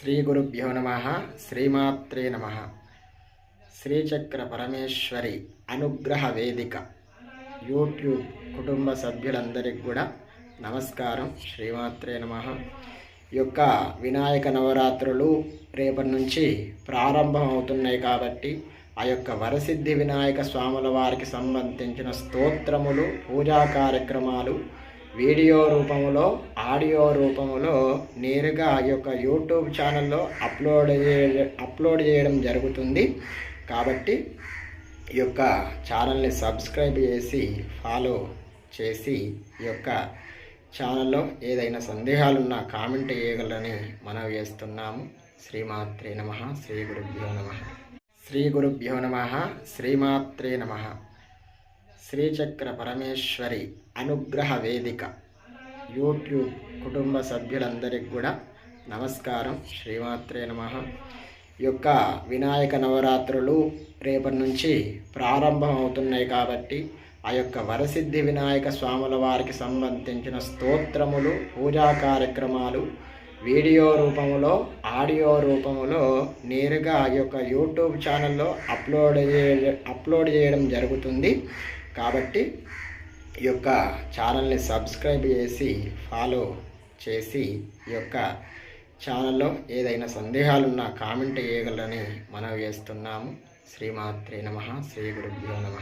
శ్రీ గురుభ్యో నమ. శ్రీమాత్రే నమ. శ్రీచక్ర పరమేశ్వరి అనుగ్రహ వేదిక యూట్యూబ్ కుటుంబ సభ్యులందరికీ కూడా నమస్కారం. శ్రీమాత్రే నమ. ఈ యొక్క వినాయక నవరాత్రులు రేపటి నుంచి ప్రారంభం అవుతున్నాయి కాబట్టి ఆ యొక్క వరసిద్ధి వినాయక స్వాముల వారికి సంబంధించిన స్తోత్రములు, పూజా కార్యక్రమాలు వీడియో రూపంలో, ఆడియో రూపంలో నేరుగా ఈ యొక్క యూట్యూబ్ ఛానల్లో అప్లోడ్ చేయడం జరుగుతుంది. కాబట్టి ఈ యొక్క ఛానల్ని సబ్స్క్రైబ్ చేసి ఫాలో చేసి ఈ యొక్క ఛానల్లో ఏదైనా సందేహాలున్నా కామెంట్ చేయగలరని మనవి చేస్తున్నాము. శ్రీమాత్రే నమ. శ్రీ గురుభ్యో నమ. శ్రీ గురుభ్యో నమ. శ్రీమాత్రే నమ. శ్రీచక్ర పరమేశ్వరి అనుగ్రహ వేదిక యూట్యూబ్ కుటుంబ సభ్యులందరికీ కూడా నమస్కారం. శ్రీమాత్రే నమ. ఈ యొక్క వినాయక నవరాత్రులు రేపటి నుంచి ప్రారంభం అవుతున్నాయి కాబట్టి ఆ యొక్క వరసిద్ధి వినాయక స్వాముల వారికి సంబంధించిన స్తోత్రములు, పూజా కార్యక్రమాలు వీడియో రూపంలో, ఆడియో రూపంలో నేరుగా ఈ యొక్క యూట్యూబ్ ఛానల్లో అప్లోడ్ చేయడం జరుగుతుంది. కాబట్టి ఈ యొక్క ఛానల్ని సబ్స్క్రైబ్ చేసి ఫాలో చేసి ఈ యొక్క ఛానల్లో ఏదైనా సందేహాలున్నా కామెంట్ చేయగలరని మనవి చేస్తున్నాము. శ్రీమాత్రే నమ. శ్రీ గురుభ్యో నమ.